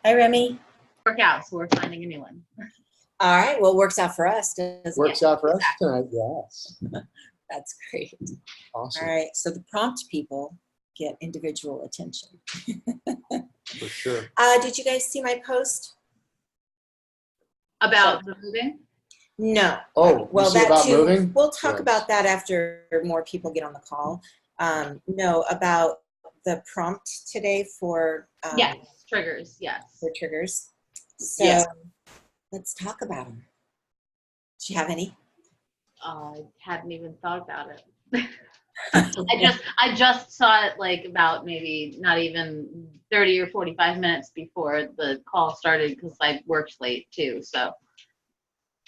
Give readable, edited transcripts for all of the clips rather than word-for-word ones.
Hi, Remy. Work out, so we're finding a new one. All right. Well, it works out for us, doesn't it? Works out for us tonight, yes. That's great. Awesome. All right. So the prompt people get individual attention. For sure. Did you guys see my post? About the moving? No. Oh, well, you see that about too. moving? We'll talk Yes. about that after more people get on the call. No, about the prompt today for Yes, triggers, yes. for triggers. So Yes. let's talk about them. Do you have any? I hadn't even thought about it. I just saw it like about maybe not even 30 or 45 minutes before the call started because I worked late too. So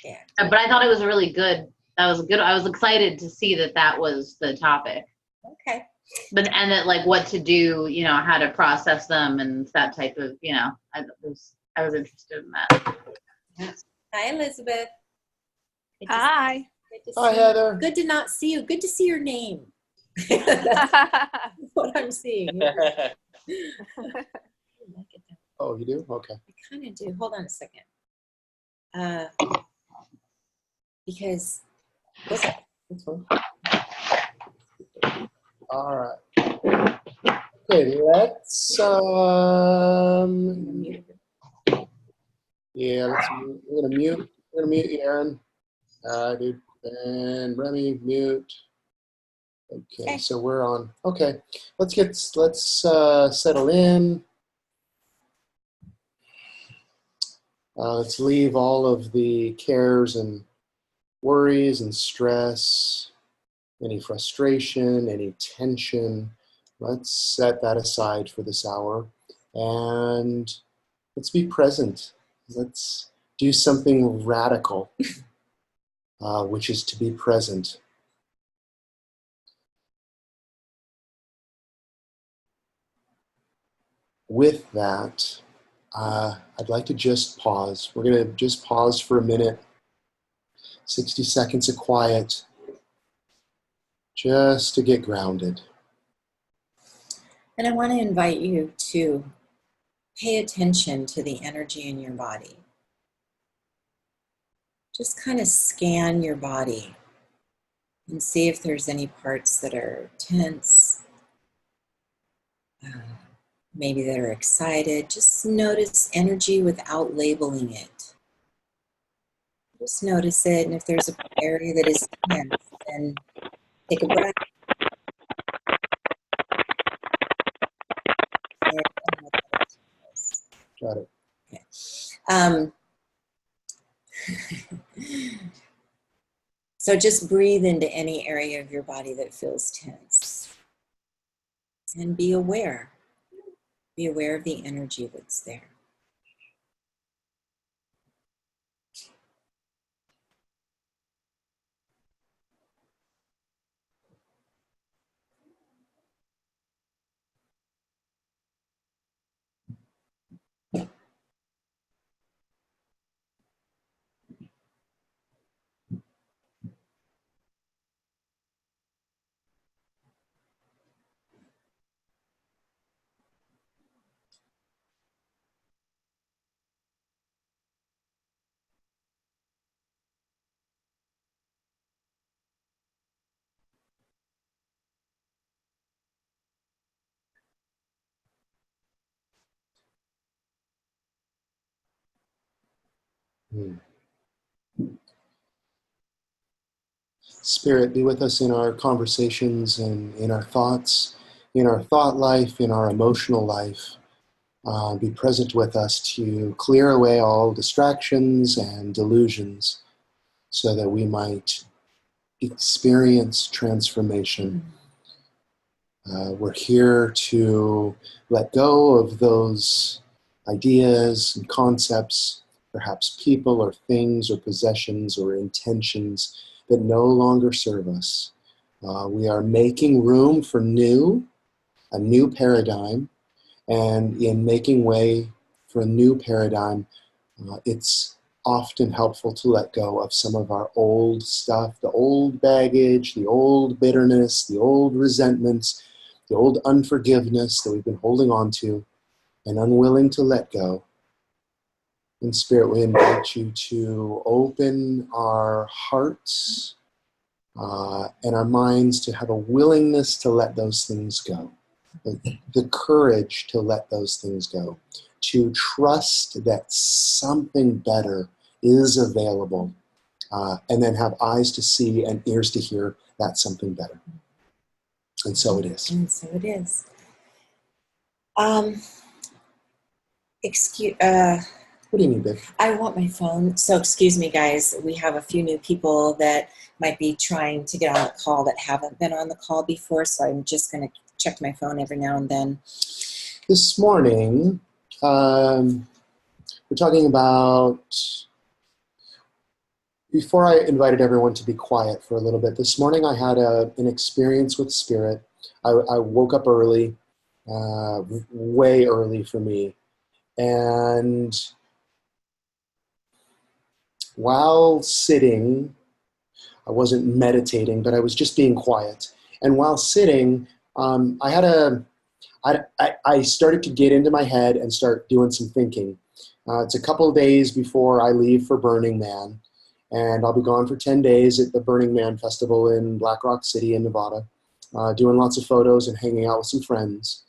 Yeah. But I thought it was really good. That was good. I was excited to see that that was the topic. Okay. But and that like what to do, you know, how to process them and that type of, you know, I was interested in that. Yes. Hi, Elizabeth. Hi. Hi, Heather. Good to not see you. Good to see your name. That's what I'm seeing. Oh, you do? Okay. I kind of do. Hold on a second. Because Okay. That's fine. All right. Okay, let's yeah, let's we're gonna mute you, Aaron. Dude, and Remy, mute. Okay, so we're on. Okay, let's settle in. Let's leave all of the cares and worries and stress, any frustration, any tension. Let's set that aside for this hour and let's be present. Let's do something radical, which is to be present. With that, I'd like to just pause. We're going to just pause for a minute, 60 seconds of quiet, just to get grounded. And I want to invite you to pay attention to the energy in your body. Just kind of scan your body and see if there's any parts that are tense, maybe that are excited. Just notice energy without labeling it. Just notice it, and if there's an area that is tense, then take a breath. Got it. Okay. So just breathe into any area of your body that feels tense. And be aware. Be aware of the energy that's there. Spirit, be with us in our conversations and in our thoughts, in our thought life, in our emotional life. Be present with us to clear away all distractions and delusions so that we might experience transformation. We're here to let go of those ideas and concepts, perhaps people or things or possessions or intentions that no longer serve us. We are making room for a new paradigm, and in making way for a new paradigm, it's often helpful to let go of some of our old stuff, the old baggage, the old bitterness, the old resentments, the old unforgiveness that we've been holding on to. and unwilling to let go. In Spirit, we invite you to open our hearts and our minds to have a willingness to let those things go. The courage to let those things go. To trust that something better is available. And then have eyes to see and ears to hear that something better. And so it is. And so it is. What do you need, babe? I want my phone. So excuse me, guys. We have a few new people that might be trying to get on the call that haven't been on the call before. So I'm just going to check my phone every now and then. This morning, we're talking about, before I invited everyone to be quiet for a little bit, this morning I had an experience with Spirit. I woke up early, way early for me. And while sitting, I wasn't meditating, but I was just being quiet. And while sitting, I started to get into my head and start doing some thinking. It's a couple of days before I leave for Burning Man, and I'll be gone for 10 days at the Burning Man Festival in Black Rock City in Nevada, doing lots of photos and hanging out with some friends.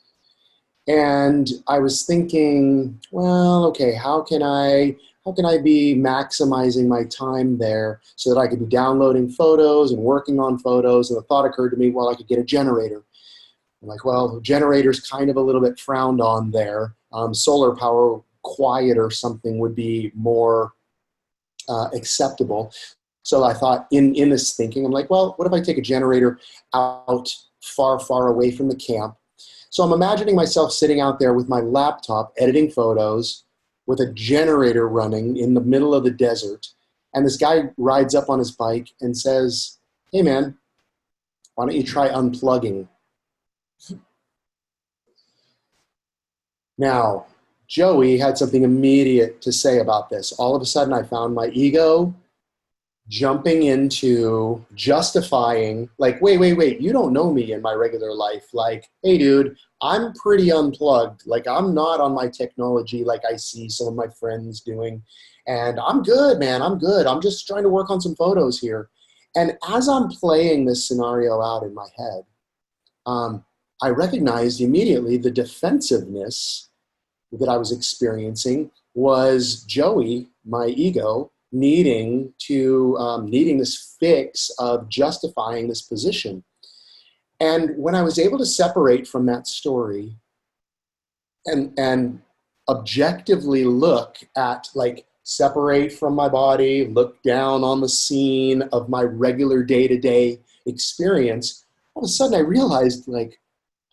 And I was thinking, well, okay, how can I be maximizing my time there so that I could be downloading photos and working on photos? And the thought occurred to me, well, I could get a generator. I'm like, well, generator's kind of a little bit frowned on there. Solar power, quiet or something would be more acceptable. So I thought in this thinking, I'm like, well, what if I take a generator out far, far away from the camp? So I'm imagining myself sitting out there with my laptop, editing photos, with a generator running in the middle of the desert. And this guy rides up on his bike and says, hey man, why don't you try unplugging? Now, Joey had something immediate to say about this. All of a sudden I found my ego jumping into justifying, like, wait, you don't know me in my regular life. Like, hey dude, I'm pretty unplugged. Like, I'm not on my technology like I see some of my friends doing. And I'm good, man, I'm good. I'm just trying to work on some photos here. And as I'm playing this scenario out in my head, I recognized immediately the defensiveness that I was experiencing was Joey, my ego, needing this fix of justifying this position. And when I was able to separate from that story and objectively look at, like, separate from my body, look down on the scene of my regular day-to-day experience, all of a sudden I realized, like,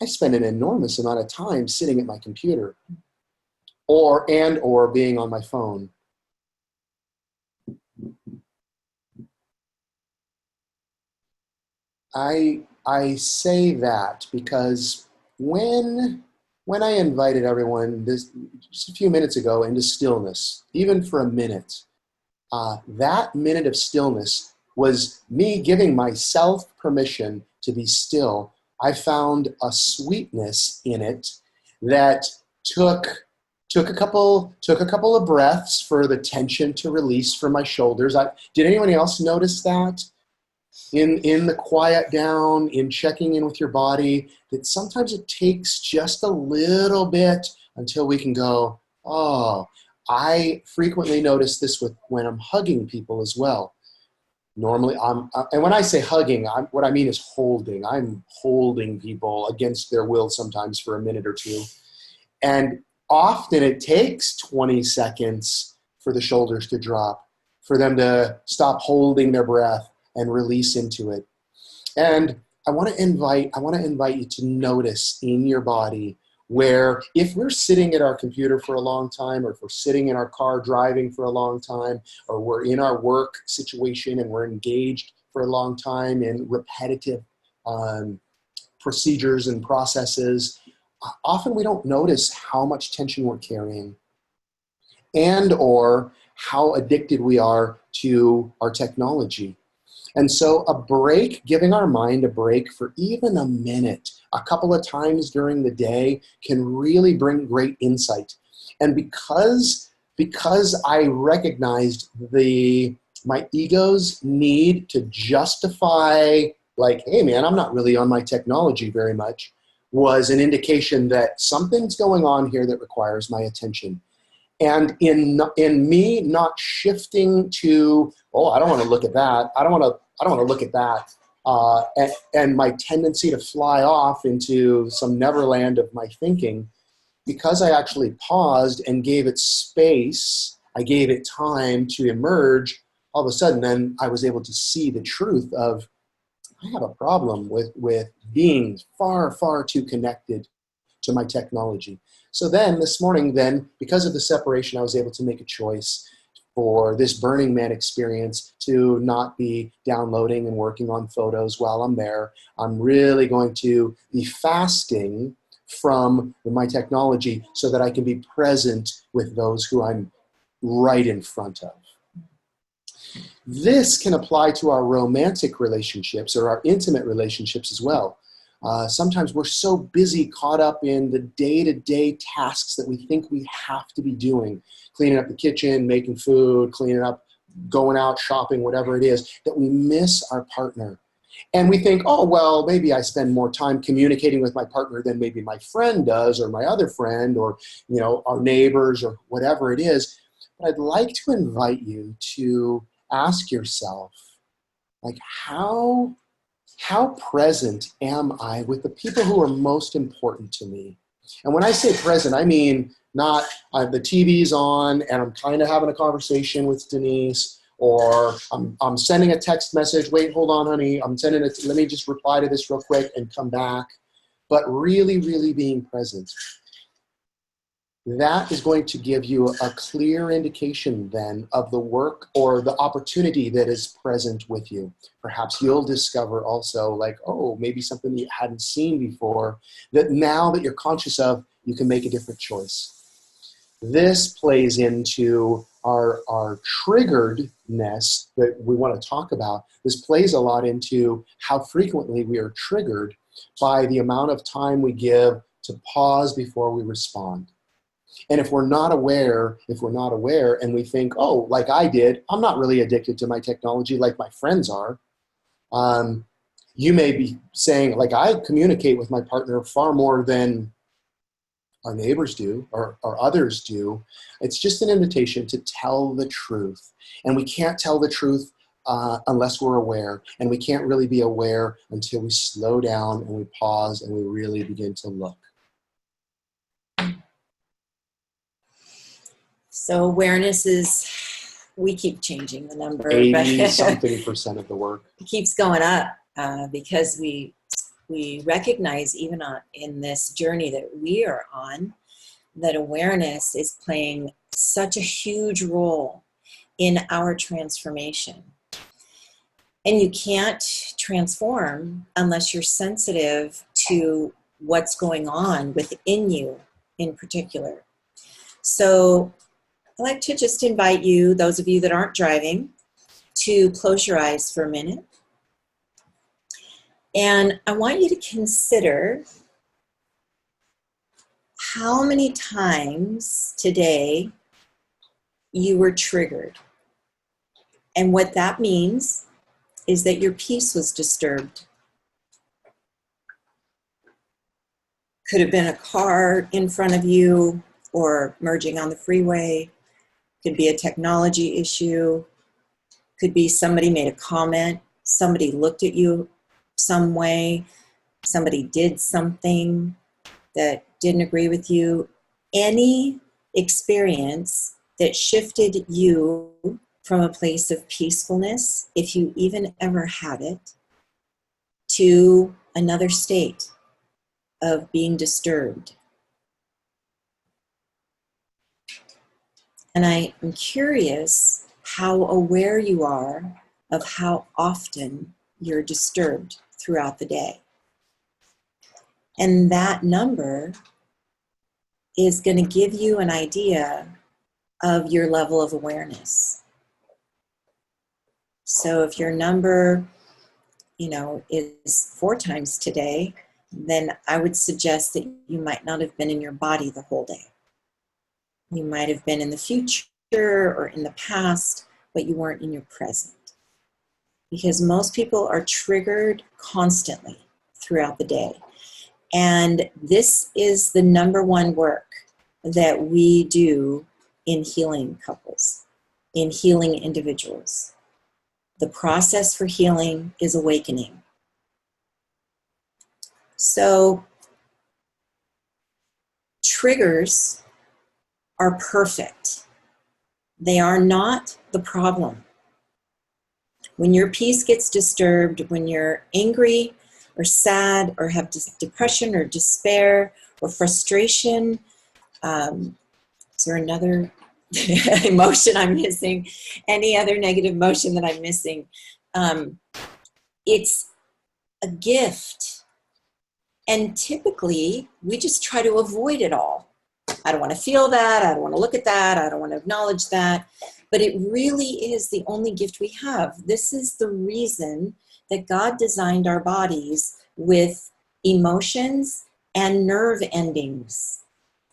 I spend an enormous amount of time sitting at my computer or being on my phone. I say that because when I invited everyone just a few minutes ago into stillness, even for a minute, that minute of stillness was me giving myself permission to be still. I found a sweetness in it that took a couple of breaths for the tension to release from my shoulders. Did anyone else notice that? In the quiet down, in checking in with your body, that sometimes it takes just a little bit until we can go, oh. I frequently notice this when I'm hugging people as well. Normally, and when I say hugging, what I mean is holding. I'm holding people against their will sometimes for a minute or two. And often it takes 20 seconds for the shoulders to drop, for them to stop holding their breath and release into it. And I want to invite you to notice in your body where, if we're sitting at our computer for a long time, or if we're sitting in our car driving for a long time, or we're in our work situation and we're engaged for a long time in repetitive procedures and processes, often we don't notice how much tension we're carrying and or how addicted we are to our technology. And so a break, giving our mind a break for even a minute, a couple of times during the day, can really bring great insight. And because I recognized my ego's need to justify, like, hey man, I'm not really on my technology very much, was an indication that something's going on here that requires my attention. And in me not shifting to, oh, I don't want to look at that. I don't want to look at that. And my tendency to fly off into some neverland of my thinking, because I actually paused and gave it space, I gave it time to emerge, all of a sudden then I was able to see the truth of, I have a problem with being far, far too connected to my technology. So then this morning, because of the separation, I was able to make a choice for this Burning Man experience to not be downloading and working on photos while I'm there. I'm really going to be fasting from my technology so that I can be present with those who I'm right in front of. This can apply to our romantic relationships or our intimate relationships as well. Sometimes we're so busy, caught up in the day-to-day tasks that we think we have to be doing, cleaning up the kitchen, making food, cleaning up, going out shopping, whatever it is, that we miss our partner. And we think, oh, well, maybe I spend more time communicating with my partner than maybe my friend does, or my other friend, or our neighbors, or whatever it is. But I'd like to invite you to ask yourself, like, how present am I with the people who are most important to me? And when I say present, I mean not the TV's on and I'm kind of having a conversation with Denise, or I'm sending a text message, wait, hold on, honey, I'm sending it, let me just reply to this real quick and come back. But really, really being present. That is going to give you a clear indication then of the work or the opportunity that is present with you. Perhaps you'll discover also, like, oh, maybe something you hadn't seen before, that now that you're conscious of, you can make a different choice. This plays into our triggeredness that we want to talk about. This plays a lot into how frequently we are triggered by the amount of time we give to pause before we respond. And if we're not aware and we think, oh, like I did, I'm not really addicted to my technology like my friends are. You may be saying, like, I communicate with my partner far more than our neighbors do or others do. It's just an invitation to tell the truth. And we can't tell the truth unless we're aware. And we can't really be aware until we slow down and we pause and we really begin to look. So awareness is, we keep changing the number. 80-something% of the work. It keeps going up because we recognize even in this journey that we are on, that awareness is playing such a huge role in our transformation. And you can't transform unless you're sensitive to what's going on within you in particular. So I'd like to just invite you, those of you that aren't driving, to close your eyes for a minute. And I want you to consider how many times today you were triggered. And what that means is that your peace was disturbed. Could have been a car in front of you or merging on the freeway. Could be a technology issue. Could be somebody made a comment. Somebody looked at you some way. Somebody did something that didn't agree with you. Any experience that shifted you from a place of peacefulness, if you even ever had it, to another state of being disturbed. And I am curious how aware you are of how often you're disturbed throughout the day. And that number is going to give you an idea of your level of awareness. So if your number, is 4 times today, then I would suggest that you might not have been in your body the whole day. You might have been in the future or in the past, but you weren't in your present. Because most people are triggered constantly throughout the day. And this is the number one work that we do in healing couples, in healing individuals. The process for healing is awakening. So, triggers are perfect. They are not the problem. When your peace gets disturbed, when you're angry or sad or have depression or despair or frustration, is there another emotion I'm missing? Any other negative emotion that I'm missing? It's a gift. And typically, we just try to avoid it all. I don't want to feel that. I don't want to look at that. I don't want to acknowledge that. But it really is the only gift we have. This is the reason that God designed our bodies with emotions and nerve endings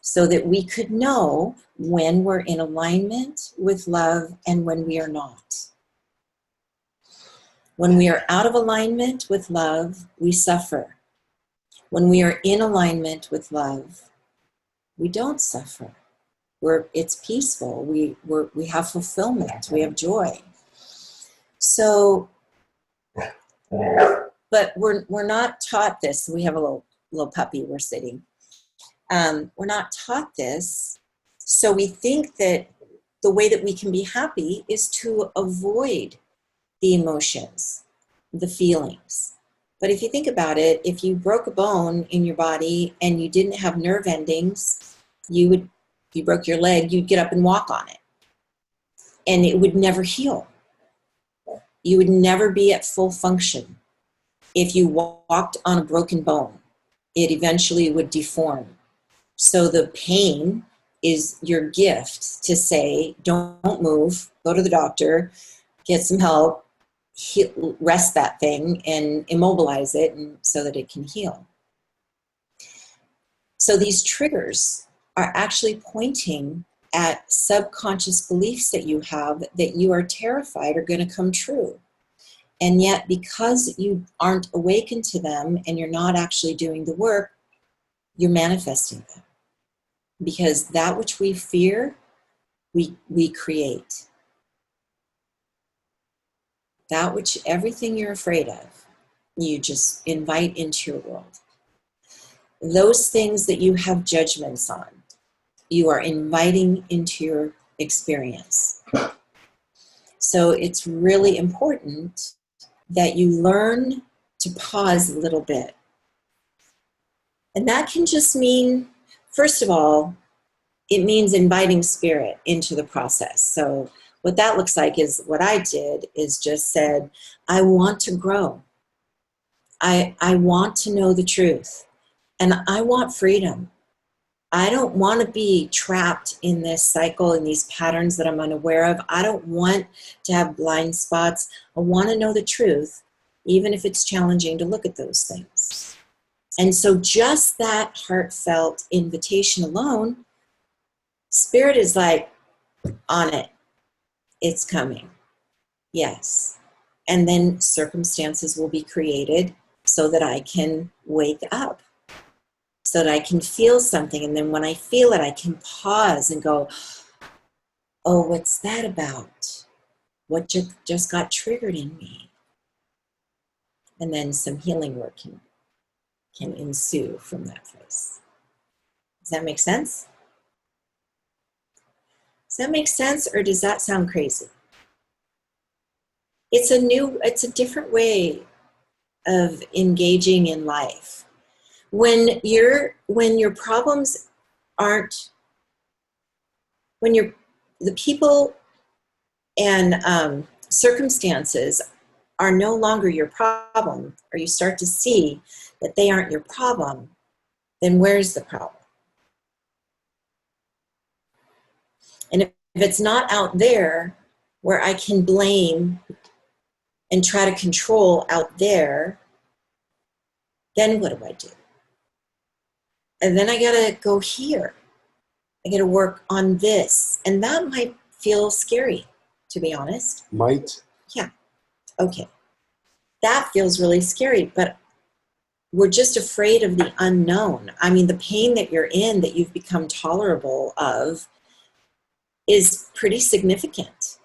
so that we could know when we're in alignment with love and when we are not. When we are out of alignment with love, we suffer. When we are in alignment with love, we don't suffer. It's peaceful. We have fulfillment. We have joy. So, but we're not taught this. We have a little puppy. We're sitting. We're not taught this. So we think that the way that we can be happy is to avoid the emotions, the feelings. But if you think about it, if you broke a bone in your body and you didn't have nerve endings, if you broke your leg, you'd get up and walk on it. And it would never heal. You would never be at full function. If you walked on a broken bone, it eventually would deform. So the pain is your gift to say, don't move, go to the doctor, get some help, rest that thing and immobilize it so that it can heal. So these triggers are actually pointing at subconscious beliefs that you have that you are terrified are going to come true. And yet, because you aren't awakened to them and you're not actually doing the work, you're manifesting them. Because that which we fear, we create. That which, everything you're afraid of, you just invite into your world. Those things that you have judgments on, you are inviting into your experience. So it's really important that you learn to pause a little bit. And that can just mean, first of all, it means inviting spirit into the process. So what that looks like is what I did is just said, I want to grow. I want to know the truth. And I want freedom. I don't want to be trapped in this cycle and these patterns that I'm unaware of. I don't want to have blind spots. I want to know the truth, even if it's challenging to look at those things. And so just that heartfelt invitation alone, Spirit is like, on it. It's coming. Yes. And then circumstances will be created so that I can wake up, so that I can feel something. And then when I feel it, I can pause and go, oh, what's that about? What just got triggered in me? And then some healing work can ensue from that place. Does that make sense? Does that make sense, or does that sound crazy? It's a different way of engaging in life. When your problems aren't, the people and circumstances are no longer your problem, or you start to see that they aren't your problem, then where's the problem? And if it's not out there where I can blame and try to control out there, then what do? And then I gotta go here. I gotta work on this. And that might feel scary, to be honest. Might. Yeah. Okay. That feels really scary, but we're just afraid of the unknown. I mean, the pain that you're in, that you've become tolerable of, is pretty significant.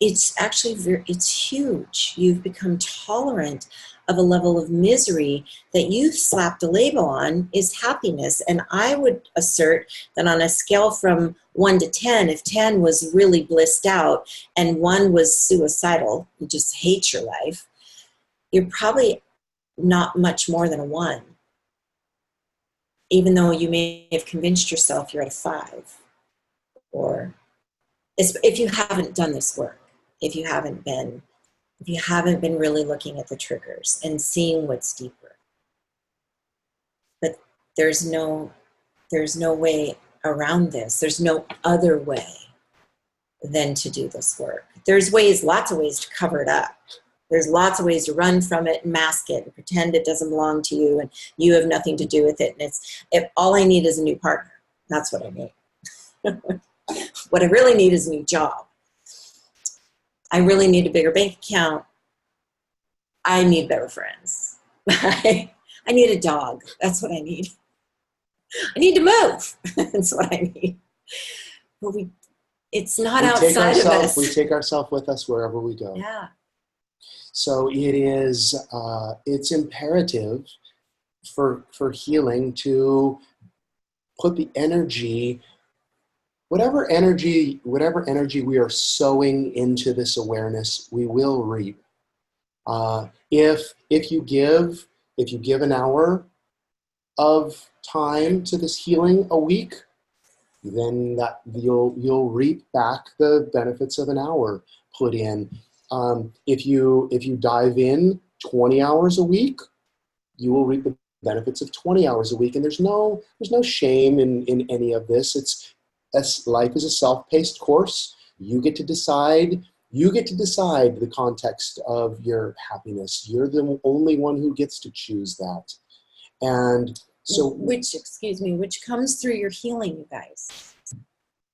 It's actually it's huge. You've become tolerant of a level of misery that you've slapped a label on is happiness. And I would assert that on a scale from 1 to 10, if 10 was really blissed out and 1 was suicidal, you just hate your life, you're probably not much more than a 1. Even though you may have convinced yourself you're at a 5. Or if you haven't done this work, if you haven't been really looking at the triggers and seeing what's deeper. But there's no way around this. There's no other way than to do this work. There's lots of ways to cover it up. There's lots of ways to run from it and mask it and pretend it doesn't belong to you and you have nothing to do with it. And all I need is a new partner. That's what I need. What I really need is a new job. I really need a bigger bank account. I need better friends. I need a dog. That's what I need. I need to move. That's what I need. But it's not outside of us. We take ourselves with us wherever we go. Yeah. So it's imperative for healing to put the energy, whatever energy we are sowing into this awareness, we will reap. If you give an hour of time to this healing a week, then that you'll reap back the benefits of an hour put in. If you dive in 20 hours a week, you will reap the benefits of 20 hours a week. And there's no shame in any of this. Life is a self-paced course. You get to decide the context of your happiness. You're the only one who gets to choose that. And so which comes through your healing, you guys.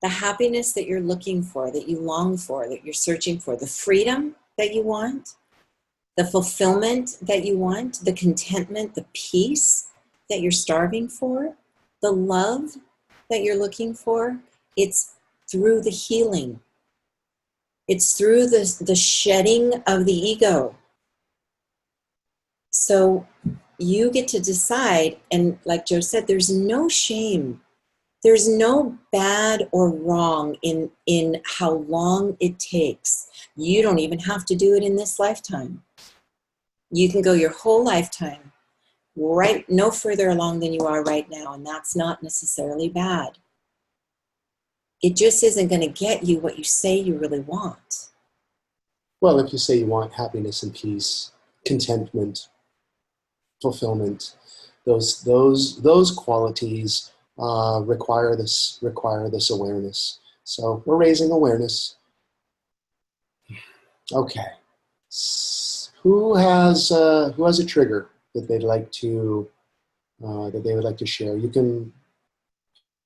The happiness that you're looking for, that you long for, that you're searching for, the freedom that you want, the fulfillment that you want, the contentment, the peace that you're starving for, the love that you're looking for, it's through the healing. It's through the shedding of the ego. So you get to decide, and like Joe said, there's no shame. There's no bad or wrong in how long it takes. You don't even have to do it in this lifetime. You can go your whole lifetime right no further along than you are right now, and that's not necessarily bad. It just isn't going to get you what you say you really want. Well, if you say you want happiness and peace, contentment, fulfillment, those qualities require this awareness. So we're raising awareness. Okay. Who has a trigger that they'd like to that they would like to share? You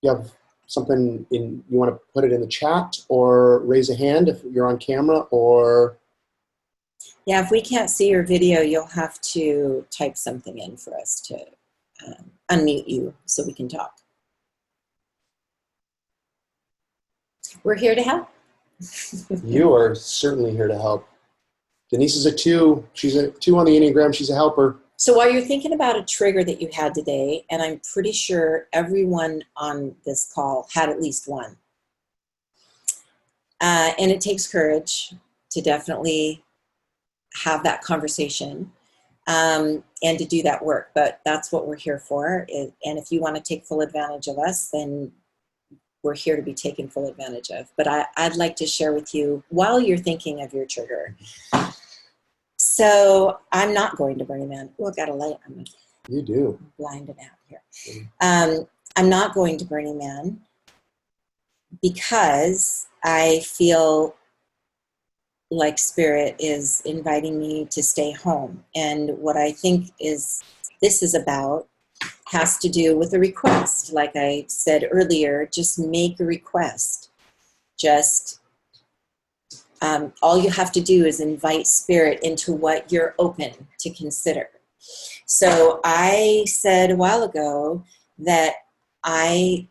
have something you want to put it in the chat, or raise a hand if you're on camera, or yeah, if we can't see your video, you'll have to type something in for us to unmute you so we can talk. We're here to help. You are certainly here to help. Denise is a 2. She's a 2 on the Enneagram. She's a helper. So while you're thinking about a trigger that you had today, and I'm pretty sure everyone on this call had at least one. And it takes courage to definitely have that conversation and to do that work. But that's what we're here for. And if you want to take full advantage of us, then we're here to be taken full advantage of. But I'd like to share with you while you're thinking of your trigger. So I'm not going to Burning Man. Oh, I've got a light. You do. I'm blinded out here. I'm not going to Burning Man because I feel like Spirit is inviting me to stay home. And what I think is this is about has to do with a request. Like I said earlier, just make a request. Just all you have to do is invite Spirit into what you're open to consider. So I said a while ago that I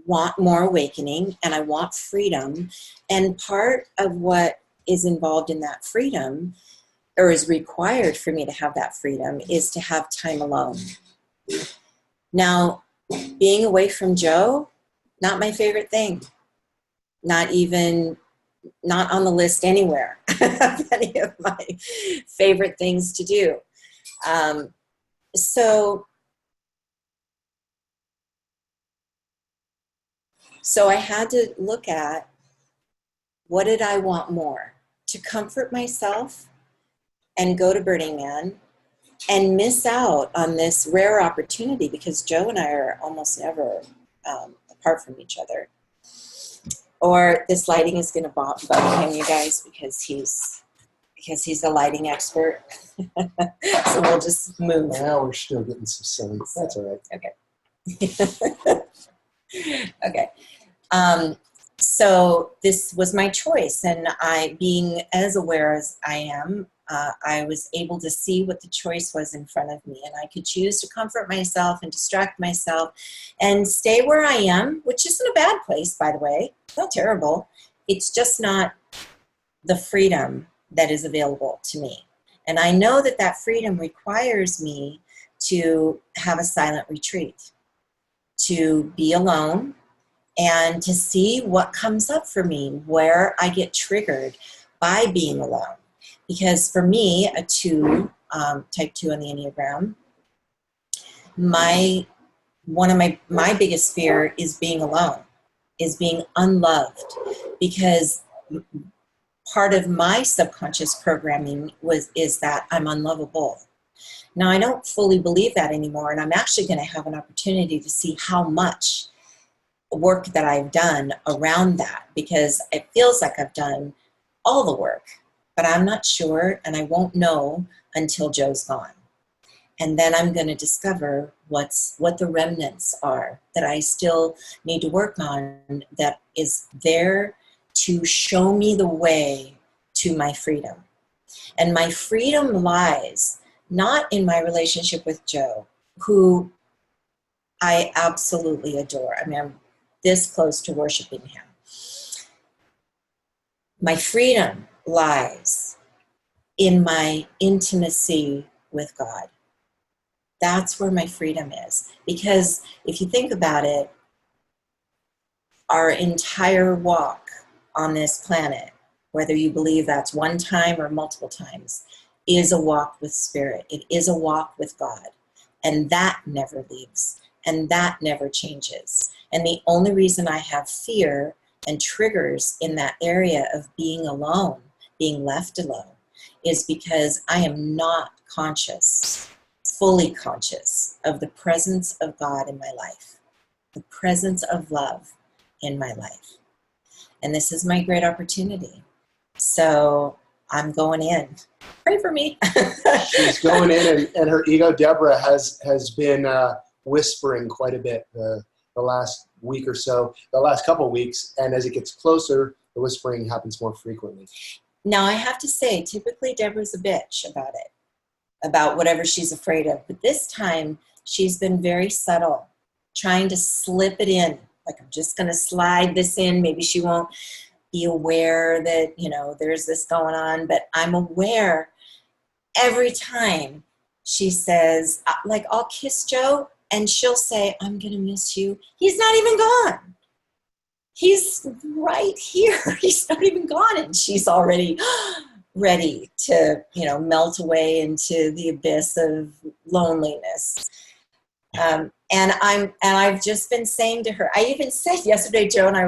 want more awakening and I want freedom. And part of what is involved in that freedom, or is required for me to have that freedom, is to have time alone. Now, being away from Joe, not my favorite thing. Not on the list anywhere of any of my favorite things to do. So I had to look at, what did I want more? To comfort myself and go to Burning Man and miss out on this rare opportunity, because Joe and I are almost never apart from each other. Or this lighting is going to bug him, you guys, because he's a lighting expert. So we'll just move. Now we're still getting some sun. That's all right. Okay. Okay. So this was my choice, and I, being as aware as I am, I was able to see what the choice was in front of me, and I could choose to comfort myself and distract myself and stay where I am, which isn't a bad place, by the way. It's not terrible. It's just not the freedom that is available to me. And I know that that freedom requires me to have a silent retreat, to be alone, and to see what comes up for me, where I get triggered by being alone. Because for me, a 2, type 2 on the Enneagram, one of my biggest fear is being alone, is being unloved, because part of my subconscious programming is that I'm unlovable. Now, I don't fully believe that anymore, and I'm actually going to have an opportunity to see how much work that I've done around that, because it feels like I've done all the work, but I'm not sure, and I won't know until Joe's gone. And then I'm going to discover what the remnants are that I still need to work on, that is there to show me the way to my freedom. And my freedom lies not in my relationship with Joe, who I absolutely adore. I mean, I'm this close to worshiping him. My freedom lies in my intimacy with God. That's where my freedom is. Because if you think about it, our entire walk on this planet, whether you believe that's one time or multiple times, is a walk with Spirit. It is a walk with God. And that never leaves. And that never changes. And the only reason I have fear and triggers in that area of being alone, being left alone, is because I am not conscious, fully conscious of the presence of God in my life, the presence of love in my life. And this is my great opportunity. So I'm going in. Pray for me. She's going in, and her ego, Deborah, has been whispering quite a bit the last week or so, the last couple of weeks. And as it gets closer, the whispering happens more frequently. Now, I have to say, typically Deborah's a bitch about it, about whatever she's afraid of. But this time, she's been very subtle, trying to slip it in. Like, I'm just going to slide this in. Maybe she won't be aware that, there's this going on. But I'm aware every time she says, like, I'll kiss Joe, and she'll say, I'm going to miss you. He's not even gone. He's right here. He's not even gone. And she's already ready to, melt away into the abyss of loneliness. And I've just been saying to her, I even said yesterday, Joe and I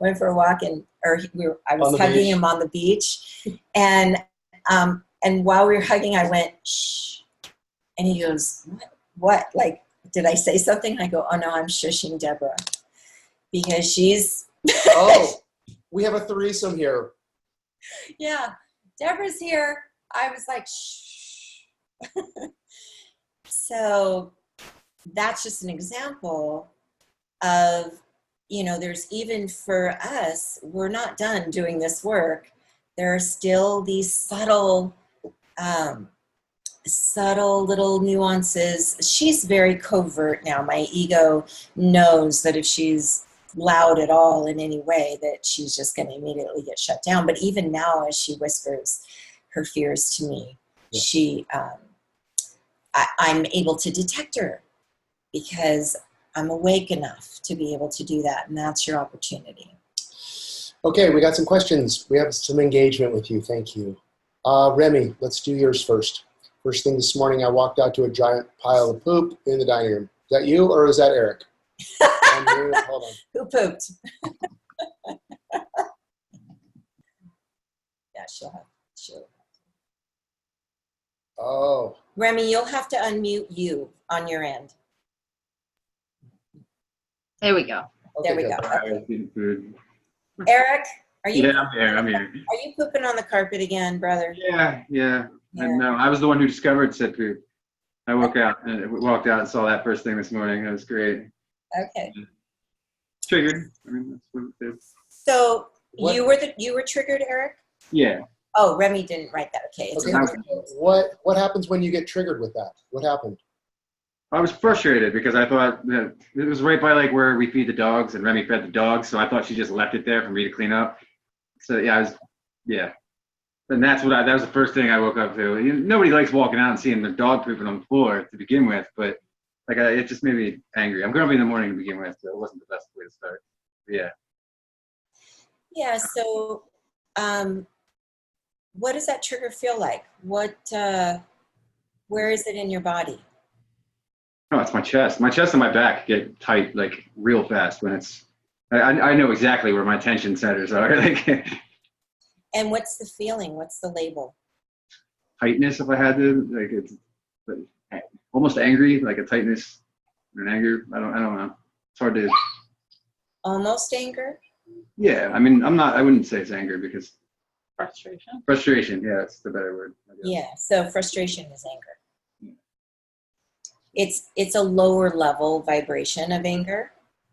went for a walk, I was hugging him on the beach. And while we were hugging, I went, shh. And he goes, what? Like, did I say something? I go, oh no, I'm shushing Deborah. Because she's... Oh, we have a threesome here. Yeah. Deborah's here. I was like, shh. So that's just an example of, you know, there's even for us, we're not done doing this work. There are still these subtle little nuances. She's very covert now. My ego knows that if she's loud at all in any way, that she's just going to immediately get shut down. But even now, as she whispers her fears to me, I'm able to detect her because I'm awake enough to be able to do that. And that's your opportunity. Okay, we got some questions. We have some engagement with you. Thank you. Remy, let's do yours first. First thing this morning, I walked out to a giant pile of poop in the dining room. Is that you or is that Eric? Hold on. Who pooped? Yeah, she'll. Oh. Remy, you'll have to unmute you on your end. There we go. There we good. go. I was eating food. Eric, are you? Yeah, I'm here. Are you pooping on the carpet again, brother? Yeah. Yeah. And no, I was the one who discovered said poop. I walked out and saw that first thing this morning. It was great. Okay. Triggered. I mean, that's what it is. So What? you were triggered, Eric? Yeah. Oh, Remy didn't write that. Okay. It's Okay. What happens when you get triggered with that? What happened? I was frustrated because I thought that it was right by like where we feed the dogs and Remy fed the dogs. So I thought she just left it there for me to clean up. So yeah, And that was the first thing I woke up to. Nobody likes walking out and seeing their dog pooping on the floor to begin with, but like it just made me angry. I'm grumpy in the morning to begin with, so it wasn't the best way to start. But yeah. Yeah. So, what does that trigger feel like? Where is it in your body? Oh, it's my chest. My chest and my back get tight like real fast when it's. I know exactly where my tension centers are. Like And what's the feeling? What's the label? tightness, if I had to, like it's almost angry, like a tightness and an anger. I don't know. It's hard to. Almost anger? Yeah, I mean, I wouldn't say it's anger because Frustration. frustration. Yeah, that's the better word. I guess. Yeah. So frustration is anger. It's a lower level vibration of anger,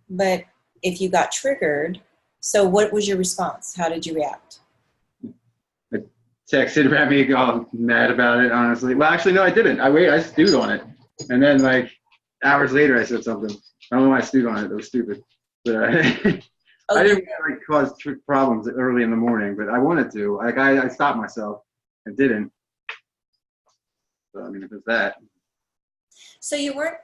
but if you got triggered, so what was your response? How did you react? I texted Remy all mad about it, honestly. Well, actually, no, I didn't. I stewed on it. And then, like, hours later, I said something. I don't know why I stewed on it. It was stupid. But I didn't like cause problems early in the morning, but I wanted to. Like, I stopped myself and didn't. So, I mean, if it's that. So you weren't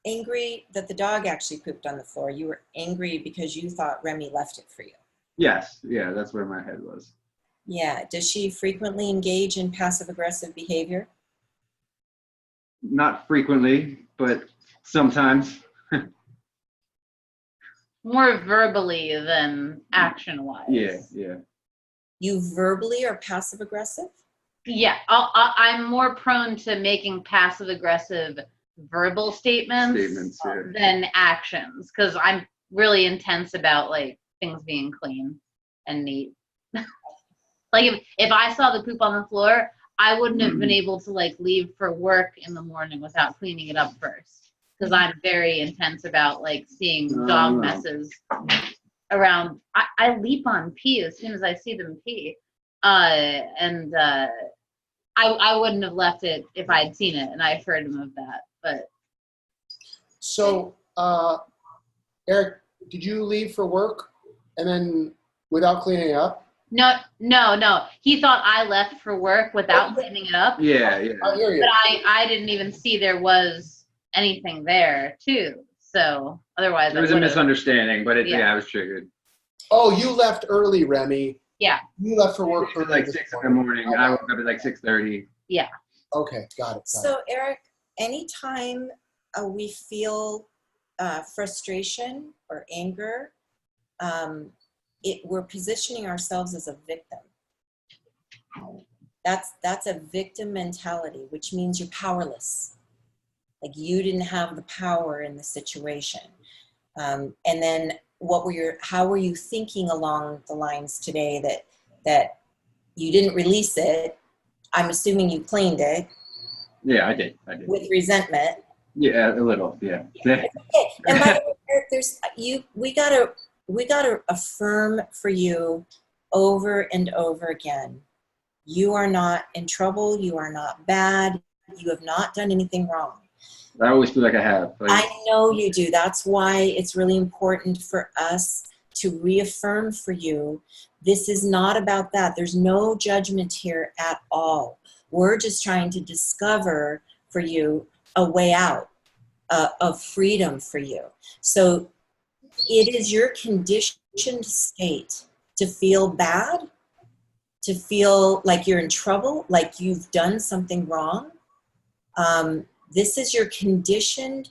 angry that the dog actually pooped on the floor. You were angry because you thought Remy left it for you. Yes. Yeah, that's where my head was. Yeah. Does she frequently engage in passive-aggressive behavior? Not frequently, but sometimes. More verbally than action-wise. Yeah. You verbally are passive-aggressive? Yeah, I'm more prone to making passive-aggressive verbal statements Yeah. than actions because I'm really intense about like things being clean and neat. Like if I saw the poop on the floor, I wouldn't have been able to like leave for work in the morning without cleaning it up first because I'm very intense about like seeing dog messes around. I leap on pee as soon as I see them pee. I wouldn't have left it if I had seen it and I assured him of that. But So, Eric, did you leave for work and then without cleaning up? no. He thought I left for work without cleaning it up. Yeah. I hear you. But I didn't even see there was anything there too. So otherwise, It was a misunderstanding, but I was triggered. Oh, you left early, Remy. Yeah. You left for work It was early. like 6 in the morning, and I woke up at like 6:30. Yeah. Okay, got it. So, Eric, anytime we feel frustration or anger, we're positioning ourselves as a victim. That's a victim mentality, which means you're powerless. Like you didn't have the power in the situation. And then how were you thinking along the lines today that you didn't release it. I'm assuming you cleaned it Yeah, I did. with resentment. Yeah, a little. Yeah. Okay. And by the way, Eric, we gotta affirm for you over and over again. You are not in trouble. You are not bad. You have not done anything wrong. I always feel like I have. Like, I know you do. That's why it's really important for us to reaffirm for you. This is not about that. There's no judgment here at all. We're just trying to discover for you a way out of freedom for you. So it is your conditioned state to feel bad, to feel like you're in trouble, like you've done something wrong. This is your conditioned,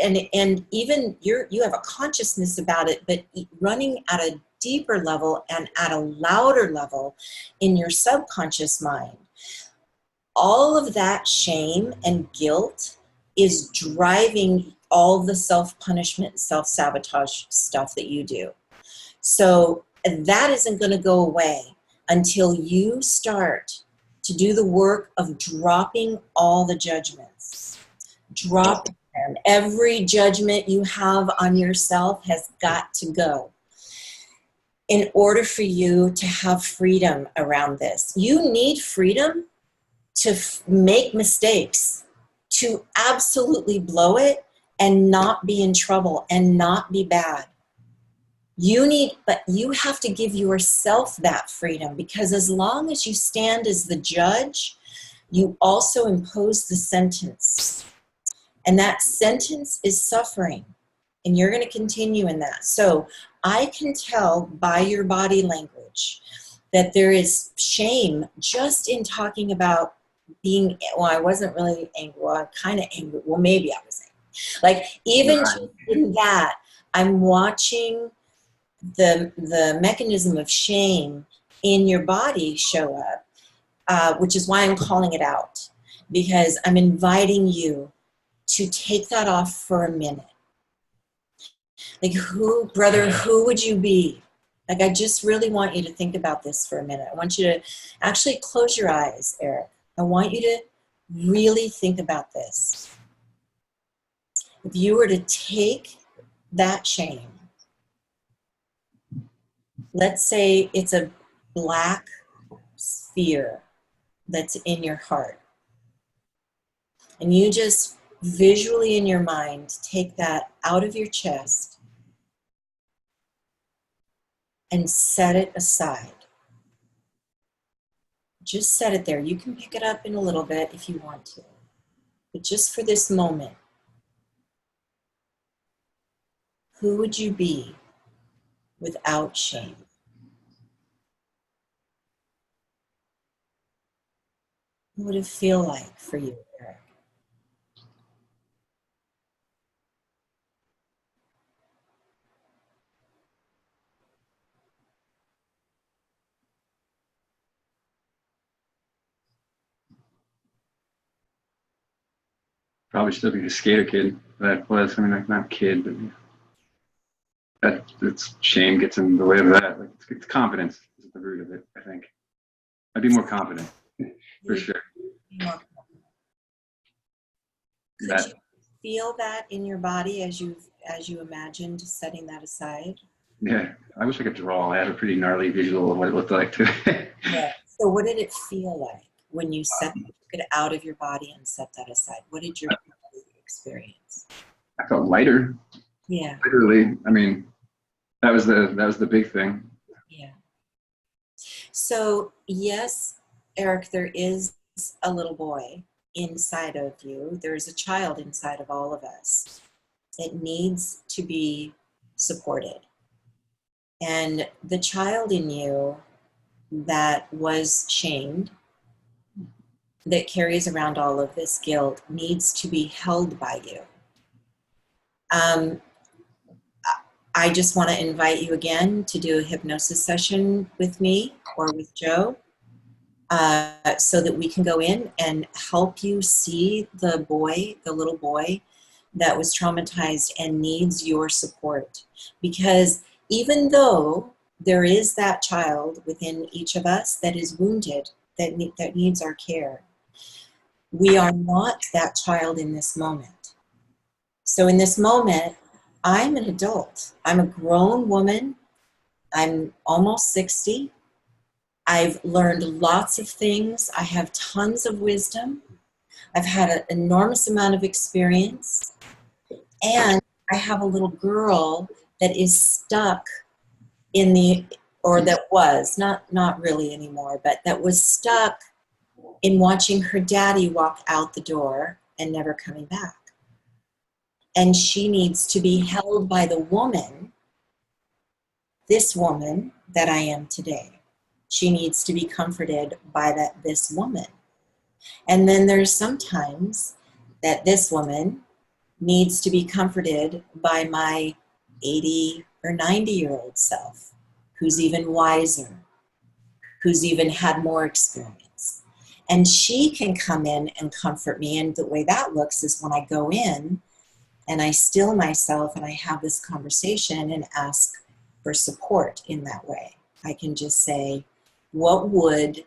and even you have a consciousness about it, but running at a deeper level and at a louder level in your subconscious mind. All of that shame and guilt is driving all the self-punishment, self-sabotage stuff that you do. So that isn't going to go away until you start to do the work of dropping all the judgments. Drop them. Every judgment you have on yourself has got to go in order for you to have freedom around this. You need freedom to make mistakes, to absolutely blow it and not be in trouble and not be bad. But you have to give yourself that freedom, because as long as you stand as the judge, you also impose the sentence. And that sentence is suffering. And you're going to continue in that. So I can tell by your body language that there is shame just in talking about being, well, I wasn't really angry. Well, I'm kind of angry. Well, maybe I was angry. Like, even just in that, I'm watching the mechanism of shame in your body show up, which is why I'm calling it out, because I'm inviting you to take that off for a minute. Like, who would you be? Like, I just really want you to think about this for a minute. I want you to actually close your eyes, Eric. I want you to really think about this. If you were to take that shame, let's say it's a black sphere that's in your heart, and you just visually in your mind take that out of your chest and set it aside. Just set it there. You can pick it up in a little bit if you want to, but just for this moment, who would you be without shame? What would it feel like for you, Eric? probably still be the skater kid that was. I mean, like, not kid, but that's shame gets in the way of that. Like, it's confidence is at the root of it, I think. I'd be more confident, for sure. Could you feel that in your body as you imagined setting that aside? Yeah, I wish I could draw. I had a pretty gnarly visual of what it looked like too. Yeah. So what did it feel like when you took it out of your body and set that aside? What did your body experience? I felt lighter. Yeah. Literally. I mean, that was the big thing. Yeah. So yes, Eric, there is a little boy inside of you. There's a child inside of all of us. It needs to be supported. And the child in you that was shamed, that carries around all of this guilt, needs to be held by you. I just want to invite you again to do a hypnosis session with me or with Joe, so that we can go in and help you see the little boy that was traumatized and needs your support. Because even though there is that child within each of us that is wounded, that needs our care. We are not that child in this moment. So in this moment, I'm an adult. I'm a grown woman. I'm almost 60. I've learned lots of things. I have tons of wisdom. I've had an enormous amount of experience. And I have a little girl that is stuck in the, or that was, not really anymore, but that was stuck in watching her daddy walk out the door and never coming back. And she needs to be held by the woman, this woman that I am today. She needs to be comforted by this woman. And then there's sometimes that this woman needs to be comforted by my 80 or 90-year-old self, who's even wiser, who's even had more experience. And she can come in and comfort me. And the way that looks is when I go in and I still myself and I have this conversation and ask for support in that way. I can just say, what would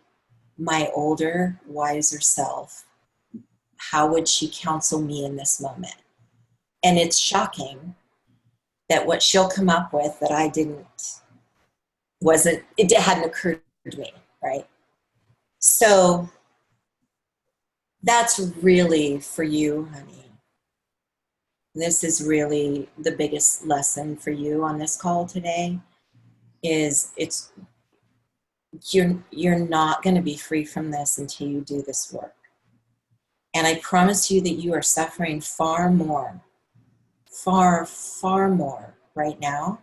my older, wiser self, how would she counsel me in this moment? And it's shocking that what she'll come up with that I it hadn't occurred to me, right? So that's really for you, honey. This is really the biggest lesson for you on this call today is you're not going to be free from this until you do this work. And I promise you that you are suffering far more right now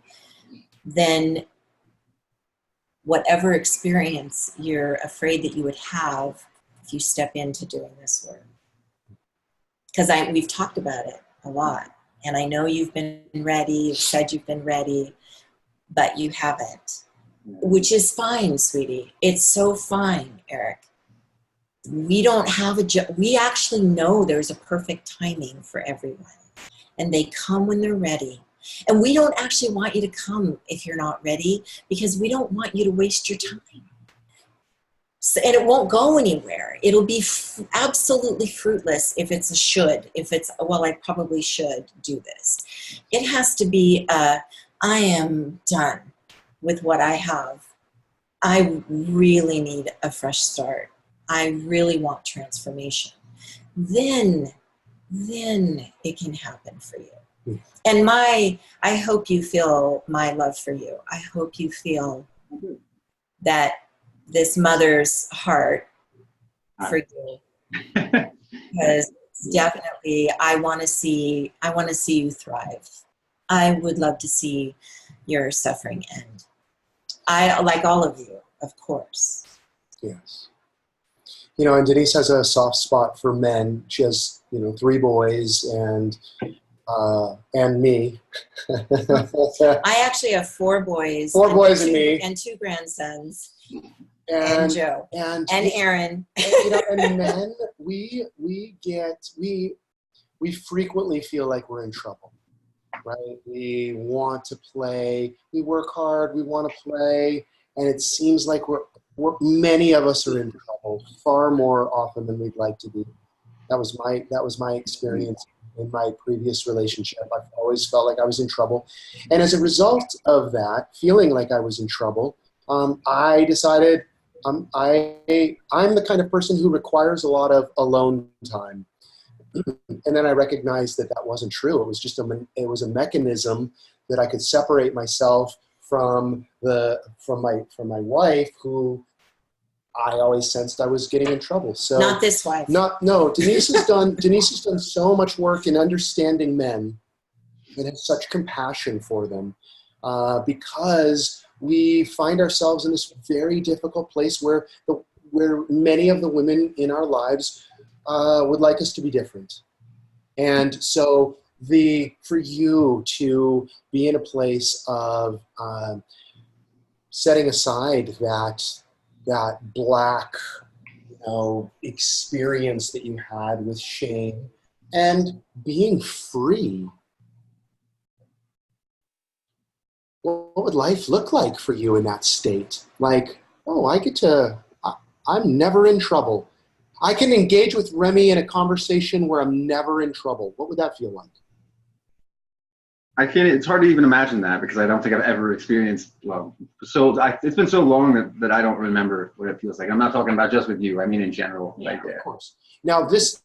than whatever experience you're afraid that you would have if you step into doing this work. Because we've talked about it a lot. And I know you've been ready, you've said you've been ready, but you haven't. Which is fine, sweetie. It's so fine, Eric. We don't have we actually know there's a perfect timing for everyone. And they come when they're ready. And we don't actually want you to come if you're not ready, because we don't want you to waste your time. So, and it won't go anywhere. It'll be absolutely fruitless if it's a should, if it's, well, I probably should do this. It has to be I am done with what I have. I really need a fresh start. I really want transformation. Then it can happen for you. And I hope you feel my love for you. I hope you feel that this mother's heart for you, because definitely I want to see you thrive. I would love to see your suffering end. I like all of you, of course. Yes. And Denise has a soft spot for men. She has, 3 boys and me. I actually have 4 boys. 4 boys and me. And 2 grandsons. And Joe. And Aaron. And men, we frequently feel like we're in trouble, right? We want to play. We work hard. We want to play. And it seems like many of us are in trouble far more often than we'd like to be. That was my experience in my previous relationship. I've always felt like I was in trouble. And as a result of that, feeling like I was in trouble, I decided I'm the kind of person who requires a lot of alone time. And then I recognized that wasn't true. It was just it was a mechanism that I could separate myself from my wife, who I always sensed I was getting in trouble. So not this wife. No. Denise has done so much work in understanding men and has such compassion for them, because we find ourselves in this very difficult place where many of the women in our lives would like us to be different. And so for you to be in a place of setting aside that black experience that you had with shame and being free what would life look like for you in that state? Like, oh, I'm never in trouble. I can engage with Remy in a conversation where I'm never in trouble. What would that feel like? It's hard to even imagine that because I don't think I've ever experienced love. It's been so long that I don't remember what it feels like. I'm not talking about just with you. I mean in general. Yeah, like, Of course. Now, this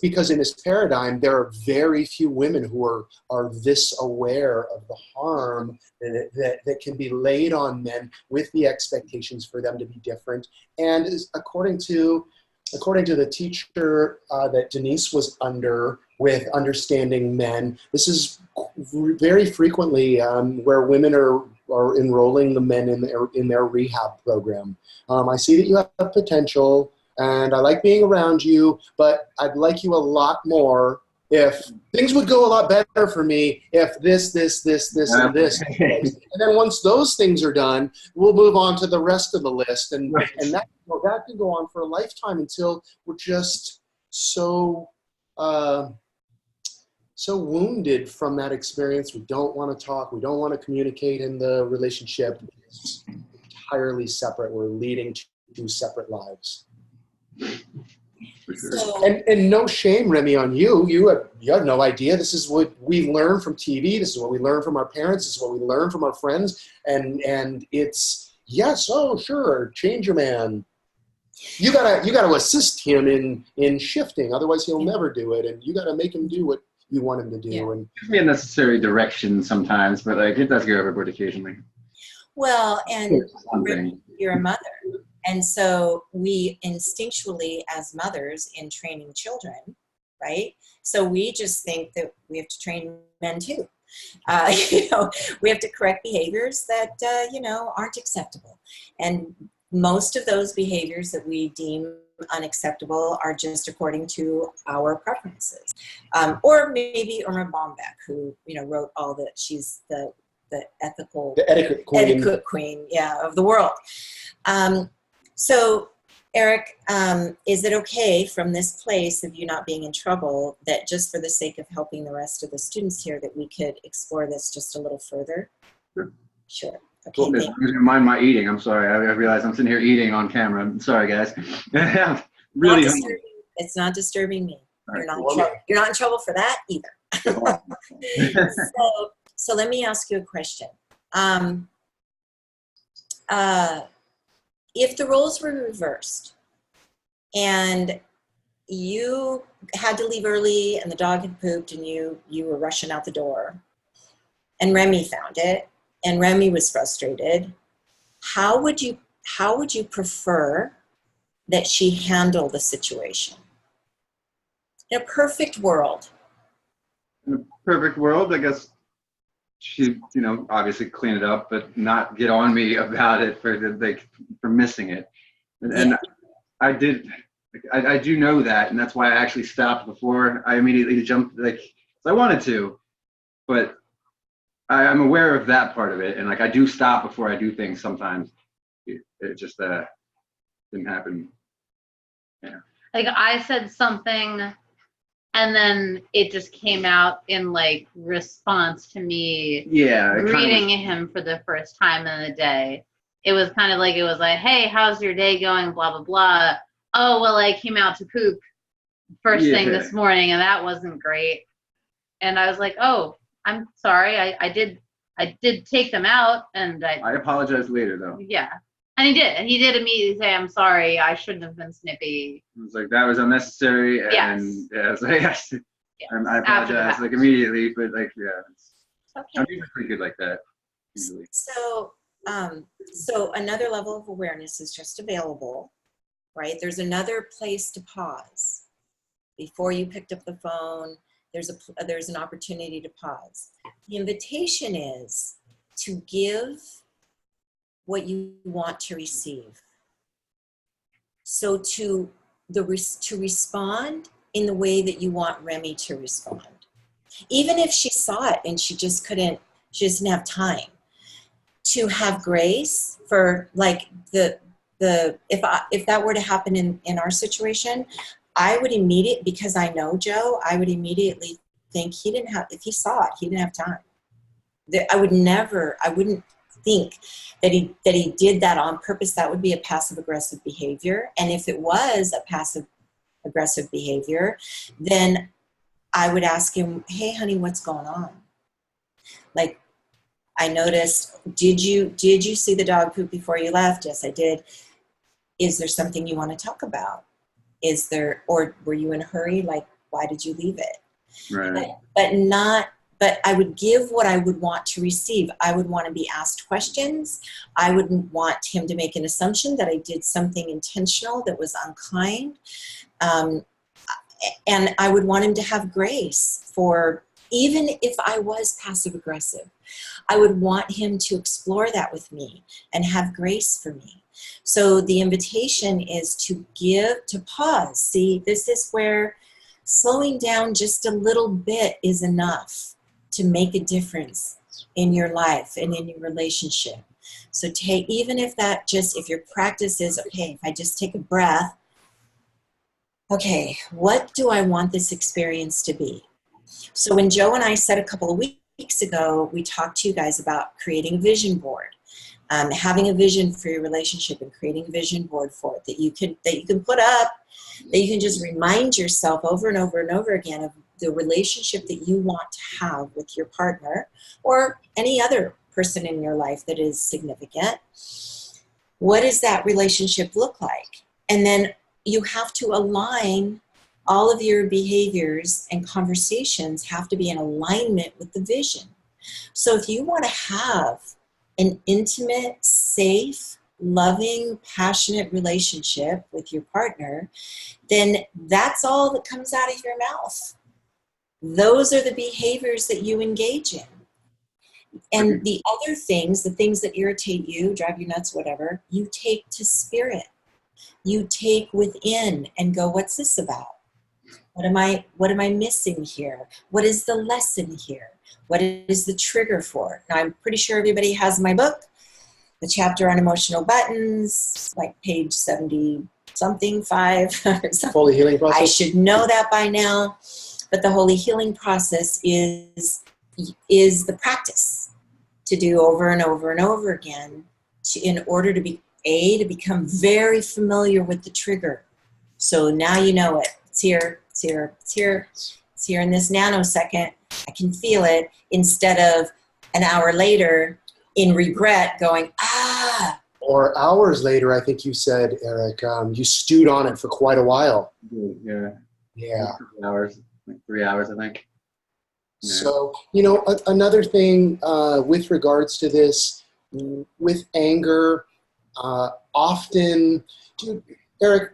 because in this paradigm, there are very few women who are this aware of the harm that can be laid on men with the expectations for them to be different. And according to the teacher that Denise was under with Understanding Men, this is very frequently where women are enrolling the men in their rehab program. I see that you have potential, and I like being around you, but I'd like you a lot more if things would go a lot better for me if this, and this. And then once those things are done, we'll move on to the rest of the list. And, Right. and that can go on for a lifetime until we're just so wounded from that experience. We don't want to talk. We don't want to communicate in the relationship. It's entirely separate. We're leading two separate lives. For sure. So, And no shame, Remy, on you. You have no idea. This is what we learn from TV. This is what we learn from our parents. This is what we learn from our friends. And it's, yes, oh, sure, change your man. You gotta assist him in shifting. Otherwise, he'll never do it. And you gotta make him do what you want him to do. Yeah. And It can be a necessary direction sometimes, but like it does go overboard occasionally. well, and Something. you're a mother. And so we instinctually, as mothers in training children, right? So we just think that we have to train men too. We have to correct behaviors that, aren't acceptable. And most of those behaviors that we deem unacceptable are just according to our preferences. Or maybe Irma Bombeck, who, wrote all that. She's the ethical, the etiquette queen. of the world. So, Eric, is it okay from this place of you not being in trouble that just for the sake of helping the rest of the students here that we could explore this just a little further? Sure. Sure. Okay. Well, if you don't mind my eating, I'm sorry. I realize I'm sitting here eating on camera. I'm sorry, guys. I'm really hungry. It's not disturbing me. All You're right, not cool. in trouble. You're not in trouble for that either. So let me ask you a question. If the roles were reversed and you had to leave early and the dog had pooped and you were rushing out the door and Remy found it and Remy was frustrated, how would you prefer that she handle the situation? In a perfect world. In a perfect world, I guess she, obviously clean it up, but not get on me about it for missing it. And I do know that, and that's why I actually stopped before I immediately jumped. I wanted to, but I'm aware of that part of it, and I do stop before I do things. Sometimes it just didn't happen. Yeah. I said something and then it just came out in response to me greeting him for the first time in the day. It was kind of it was hey, how's your day going? Blah, blah, blah. Oh, well, I came out to poop first thing this morning and that wasn't great. And I was like, oh, I'm sorry. I did take them out and I apologize later though. Yeah. And he did. And he did immediately say, I'm sorry, I shouldn't have been snippy. It was that was unnecessary. And I was yes. And I apologize immediately, but it's, Okay. I'm usually pretty good like that. Usually. So another level of awareness is just available, right? There's another place to pause. Before you picked up the phone, there's an opportunity to pause. The invitation is to give what you want to receive. So to respond in the way that you want Remy to respond. Even if she saw it and she didn't have time. To have grace for if that were to happen in our situation, I would because I know Joe, I would immediately think if he saw it, he didn't have time. I wouldn't think that he did that on purpose. That would be a passive aggressive behavior. And if it was a passive aggressive behavior, then I would ask him, hey honey, what's going on? Like, I noticed, did you see the dog poop before you left? Yes, I did. Is there something you want to talk about? Or were you in a hurry? Like, why did you leave it? Right. But I would give what I would want to receive. I would want to be asked questions. I wouldn't want him to make an assumption that I did something intentional that was unkind. And I would want him to have grace for, even if I was passive aggressive, I would want him to explore that with me and have grace for me. So the invitation is to pause. See, this is where slowing down just a little bit is enough to make a difference in your life and in your relationship. So even if your practice is, okay, if I just take a breath, okay, what do I want this experience to be? So when Joe and I said a couple of weeks ago, we talked to you guys about creating a vision board, having a vision for your relationship and creating a vision board for it that you can put up, that you can just remind yourself over and over and over again of the relationship that you want to have with your partner or any other person in your life that is significant. What does that relationship look like? And then you have to align all of your behaviors, and conversations have to be in alignment with the vision. So if you want to have an intimate, safe, loving, passionate relationship with your partner, then that's all that comes out of your mouth. Those are the behaviors that you engage in. And the other things, the things that irritate you, drive you nuts, whatever, you take to spirit. You take within and go, what's this about? What am I missing here? What is the lesson here? What is the trigger for? Now, I'm pretty sure everybody has my book, the chapter on emotional buttons, like page 70-something, 5. Holy healing process. I should know that by now. But the holy healing process is the practice to do over and over and over again in order to become very familiar with the trigger. So now you know it. It's here. It's here, it's here, it's here in this nanosecond. I can feel it, instead of an hour later in regret going, Or hours later, I think you said, Eric, you stewed on it for quite a while. Yeah. Yeah. 3 hours, like 3 hours, I think. Yeah. So, another thing with regards to this, with anger, often, Eric,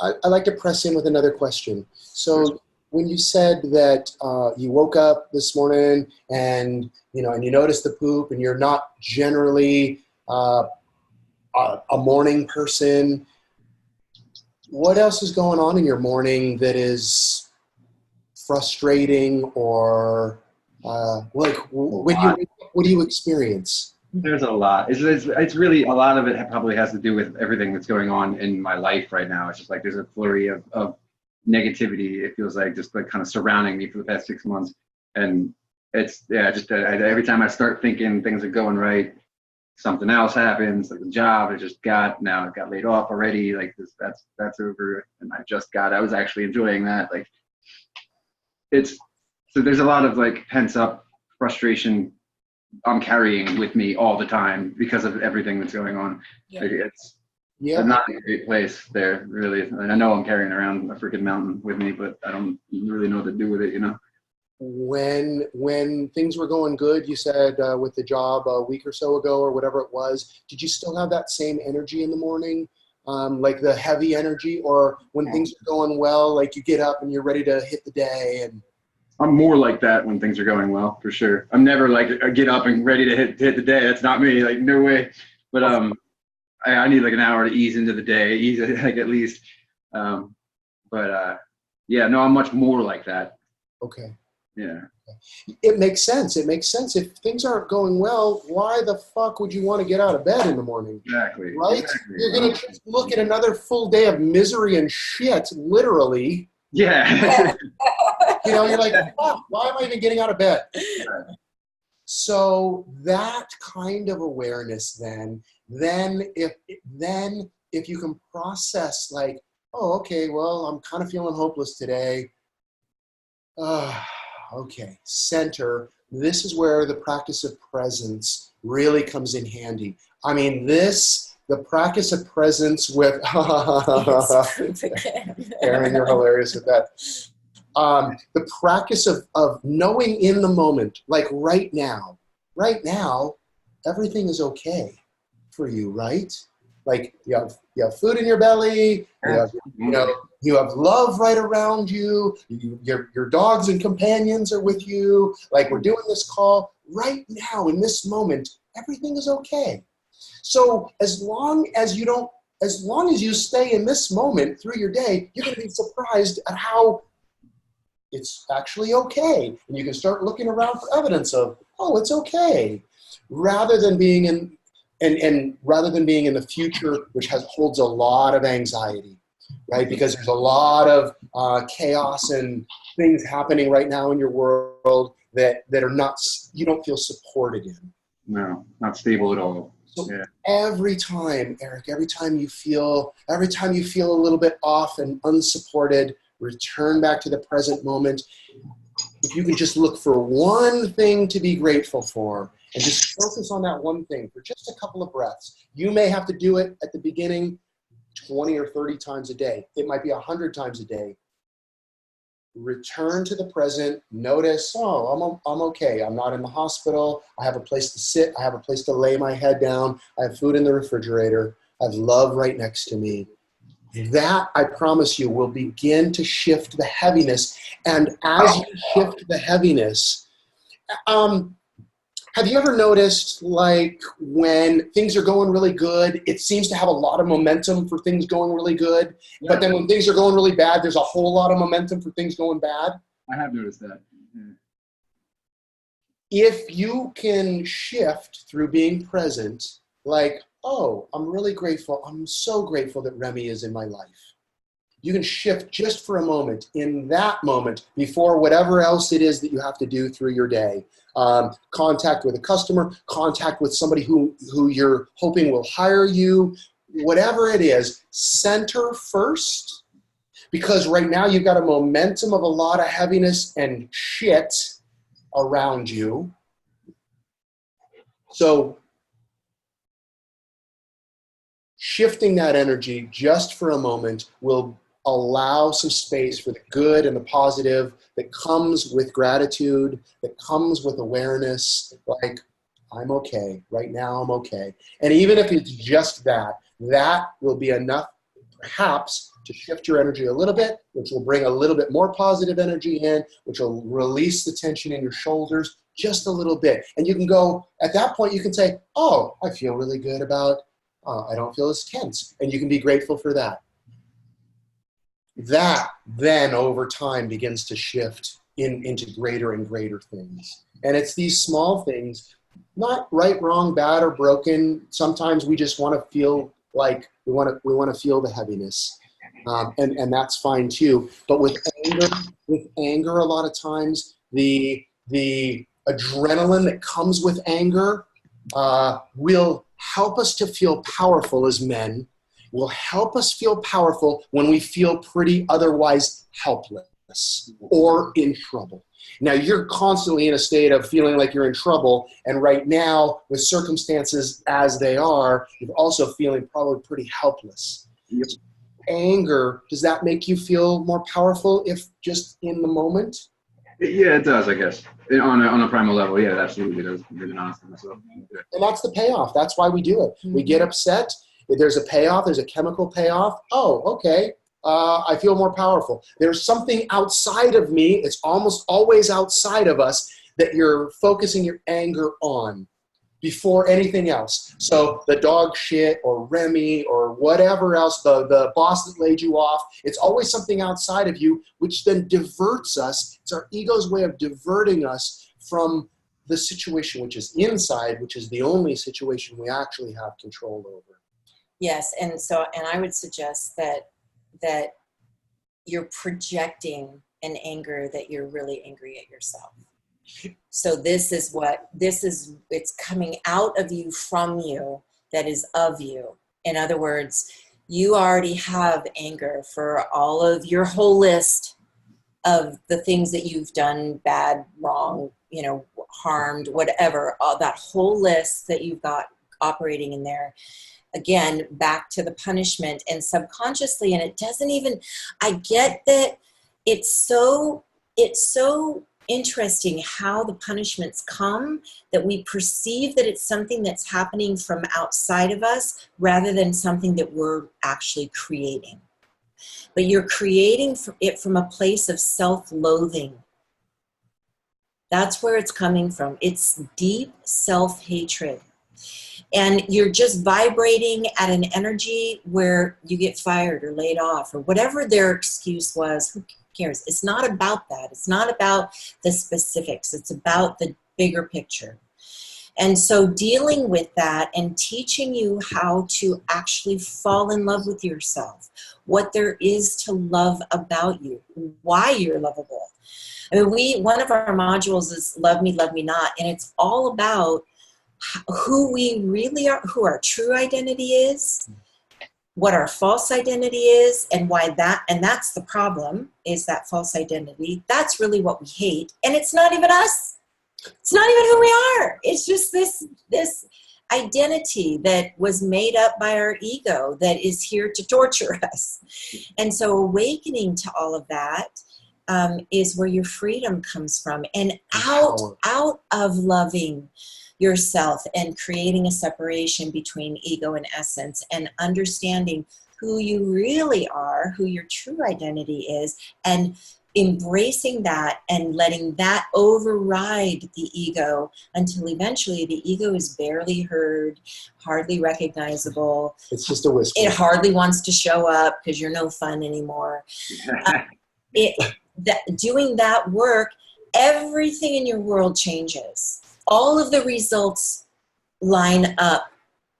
I'd like to press in with another question. So when you said that you woke up this morning and you noticed the poop, and you're not generally a morning person, what else is going on in your morning that is frustrating, or what do you experience? There's a lot. It's really, a lot of it probably has to do with everything that's going on in my life right now. It's just like there's a flurry of negativity. It feels like just like kind of surrounding me for the past 6 months. And it's, every time I start thinking things are going right, something else happens. Like the job I got laid off already. Like that's over. And I was actually enjoying that. Like so there's a lot of like pent up frustration I'm carrying with me all the time because of everything that's going on. Yeah. Like it's not a great place there, really. And I know I'm carrying around a freaking mountain with me, but I don't really know what to do with it, When things were going good, you said with the job a week or so ago or whatever it was, did you still have that same energy in the morning, like the heavy energy, or when things are going well, like you get up and you're ready to hit the day? And I'm more like that when things are going well, for sure. I'm never like I get up and ready to hit the day. That's not me. Like no way. But I need like an hour to ease into the day, like at least. I'm much more like that. Okay. Yeah. It makes sense. It makes sense. If things aren't going well, why the fuck would you want to get out of bed in the morning? Exactly. Right? Exactly. You're going to look at another full day of misery and shit, literally. Yeah. You're like, fuck, why am I even getting out of bed? So that kind of awareness then if you can process like, oh, okay, well, I'm kind of feeling hopeless today. Okay, center. This is where the practice of presence really comes in handy. I mean, the practice of presence with, Aaron, you're hilarious with that. The practice of knowing in the moment, like right now, everything is okay for you, right? Like you have food in your belly, you have love right around you, your dogs and companions are with you, like we're doing this call right now in this moment, everything is okay. So as long as you stay in this moment through your day, you're going to be surprised at how it's actually okay. And you can start looking around for evidence of, oh, it's okay, rather than being in the future, which holds a lot of anxiety, right? Because there's a lot of chaos and things happening right now in your world that are not, you don't feel supported in. No, not stable at all. So yeah. every time, Eric, every time you feel a little bit off and unsupported, return back to the present moment. If you can just look for one thing to be grateful for and just focus on that one thing for just a couple of breaths. You may have to do it at the beginning 20 or 30 times a day. It might be 100 times a day. Return to the present. Notice, oh, I'm okay. I'm not in the hospital. I have a place to sit. I have a place to lay my head down. I have food in the refrigerator. I have love right next to me. That, I promise you, will begin to shift the heaviness. And as you shift the heaviness, have you ever noticed, like, when things are going really good, it seems to have a lot of momentum for things going really good, Yeah. but then when things are going really bad, there's a whole lot of momentum for things going bad? I have noticed that. Yeah. If you can shift through being present, like, oh, I'm really grateful. I'm so grateful that Remy is in my life. You can shift just for a moment, in that moment, before whatever else it is that you have to do through your day. Contact with a customer, contact with somebody who you're hoping will hire you, whatever it is, center first. Because right now you've got a momentum of a lot of heaviness and shit around you. So shifting that energy just for a moment will allow some space for the good and the positive that comes with gratitude, that comes with awareness, like, I'm okay. Right now I'm okay. And even if it's just that will be enough perhaps to shift your energy a little bit, which will bring a little bit more positive energy in, which will release the tension in your shoulders just a little bit. And you can go, at that point you can say, oh, I feel really good about, I don't feel as tense. And you can be grateful for that. That then over time begins to shift into greater and greater things. And it's these small things, not right, wrong, bad, or broken. Sometimes we just want to feel like we want to feel the heaviness. And that's fine too. But with anger, a lot of times the adrenaline that comes with anger will help us to feel powerful as men, will help us feel powerful when we feel pretty otherwise helpless or in trouble. Now, you're constantly in a state of feeling like you're in trouble, and right now, with circumstances as they are, you're also feeling probably pretty helpless. Yep. Anger, does that make you feel more powerful if just in the moment? Yeah, it does, I guess. On a primal level, yeah, it absolutely does. I'm being honest with myself. Yeah. And that's the payoff. That's why we do it. We get upset. There's a payoff. There's a chemical payoff. Oh, okay. I feel more powerful. There's something outside of me. It's almost always outside of us that you're focusing your anger on before anything else. So the dog shit or Remy or whatever else, the boss that laid you off, it's always something outside of you, which then diverts us. It's our ego's way of diverting us from the situation which is inside, which is the only situation we actually have control over. Yes, and I would suggest that you're projecting an anger that you're really angry at yourself. So it's coming out of you, from you, that is of you. In other words, you already have anger for all of your whole list of the things that you've done bad, wrong, harmed, whatever, all that whole list that you've got operating in there. Again, back to the punishment and subconsciously, and it doesn't even, I get that it's so interesting how the punishments come, that we perceive that it's something that's happening from outside of us rather than something that we're actually creating. But you're creating it from a place of self-loathing. That's where it's coming from. It's deep self-hatred. And you're just vibrating at an energy where you get fired or laid off or whatever their excuse was. Who cares? It's not about that. It's not about the specifics. It's about the bigger picture. And so dealing with that and teaching you how to actually fall in love with yourself, what there is to love about you, why you're lovable. I mean, one of our modules is Love Me, Love Me Not, and it's all about who we really are, who our true identity is, what our false identity is, and why that's the problem, is that false identity. That's really what we hate, and it's not even us. It's not even who we are. It's just this identity that was made up by our ego that is here to torture us. And so awakening to all of that is where your freedom comes from. And out of loving yourself and creating a separation between ego and essence and understanding who you really are, who your true identity is, and embracing that and letting that override the ego until eventually the ego is barely heard, hardly recognizable. It's just a whisper. It hardly wants to show up because you're no fun anymore. Doing that work, everything in your world changes. All of the results line up,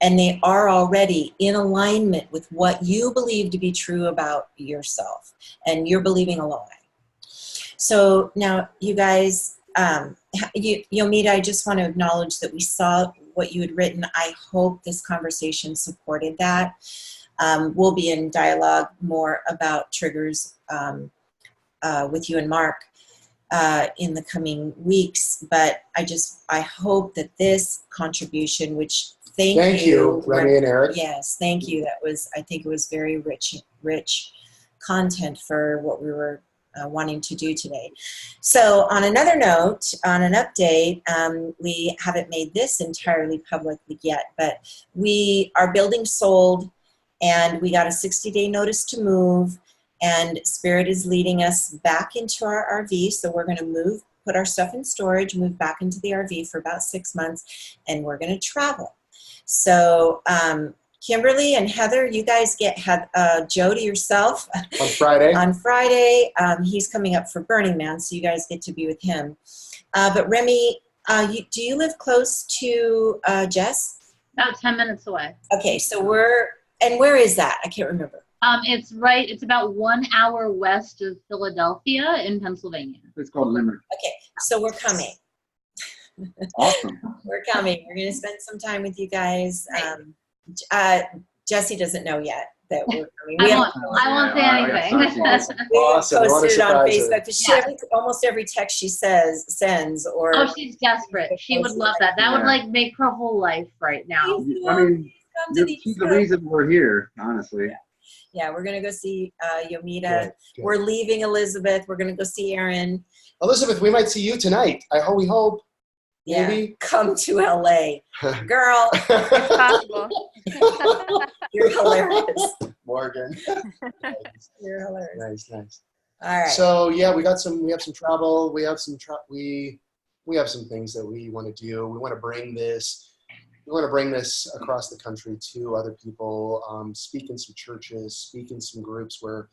and they are already in alignment with what you believe to be true about yourself, and you're believing a lie. So now, you guys, Yomita, I just want to acknowledge that we saw what you had written. I hope this conversation supported that. We'll be in dialogue more about triggers with you and Mark in the coming weeks. But I hope that this contribution, which thank you, Remy and Eric. Yes, thank you. I think it was very rich content for what we were wanting to do today. So on another note, on an update, we haven't made this entirely public yet, but our building sold and we got a 60-day notice to move, and Spirit is leading us back into our RV. So we're going to put our stuff in storage, move back into the RV for about 6 months, and we're going to travel. So Kimberly and Heather, you guys get Joe to yourself on Friday. On Friday, he's coming up for Burning Man, so you guys get to be with him. But Remy, do you live close to Jess? About 10 minutes away. Okay, so where is that? I can't remember. It's about 1 hour west of Philadelphia in Pennsylvania. It's called Limerick. Okay, so we're coming. Awesome. We're coming. We're going to spend some time with you guys. Jesse doesn't know yet that we're coming. I won't say anything. We posted it on Facebook. Because almost every text she sends, or she's desperate. She would love that. That would make her whole life right now. I mean, she's the reason we're here, honestly. Yeah, we're going to go see Yomita. Good. We're leaving Elizabeth. We're going to go see Aaron. Elizabeth, we might see you tonight. We hope. Yeah, maybe. Come to LA. Girl. It's possible. You're hilarious. Morgan. Nice. You're hilarious. Nice. All right. So yeah, we have some travel. We have some things that we want to do. We want to bring this across the country to other people, speak in some churches, speak in some groups or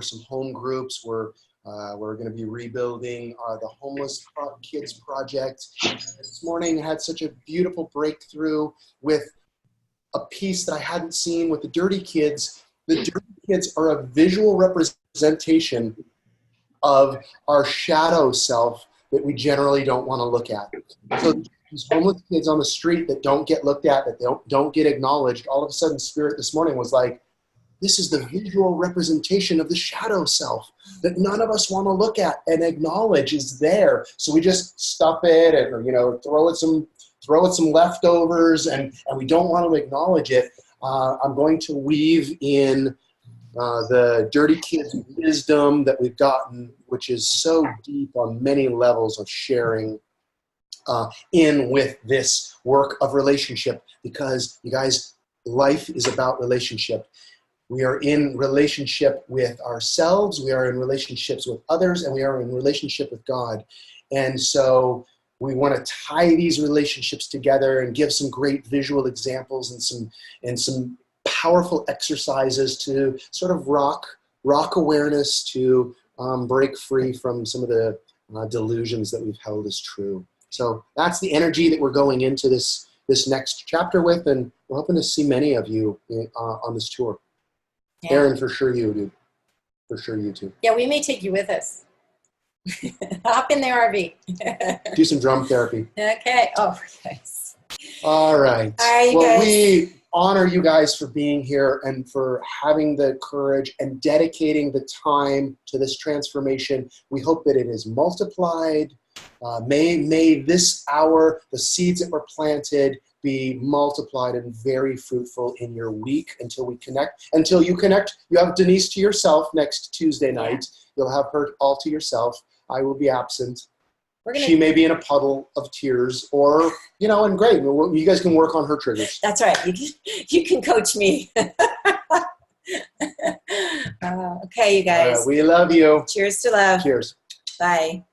some home groups where we're going to be rebuilding the Homeless Kids Project. This morning I had such a beautiful breakthrough with a piece that I hadn't seen with the Dirty Kids. The Dirty Kids are a visual representation of our shadow self that we generally don't want to look at. So these homeless kids on the street that don't get looked at, that don't get acknowledged, all of a sudden Spirit this morning was like, this is the visual representation of the shadow self that none of us want to look at and acknowledge is there. So we just stuff it and, throw it some leftovers, and we don't want to acknowledge it. I'm going to weave in the dirty kids wisdom that we've gotten, which is so deep on many levels of sharing, in with this work of relationship, because you guys, life is about relationship. We are in relationship with ourselves, we are in relationships with others, and we are in relationship with God. And so we want to tie these relationships together and give some great visual examples and some powerful exercises to sort of rock awareness, to break free from some of the delusions that we've held as true. So that's the energy that we're going into this next chapter with, and we're hoping to see many of you on this tour. Yeah. Aaron, for sure you, dude. For sure you too. Yeah, we may take you with us. Hop in the RV. Do some drum therapy. Okay. Oh, nice. All right. Hi, Well, guys. we honor you guys for being here and for having the courage and dedicating the time to this transformation. We hope that it is multiplied. May this hour, the seeds that were planted, be multiplied and very fruitful in your week until we connect. Until you connect, you have Denise to yourself next Tuesday night. You'll have her all to yourself. I will be absent. She may be in a puddle of tears, or, and great. You guys can work on her triggers. That's right. You can coach me. Okay, you guys. We love you. Cheers to love. Cheers. Bye.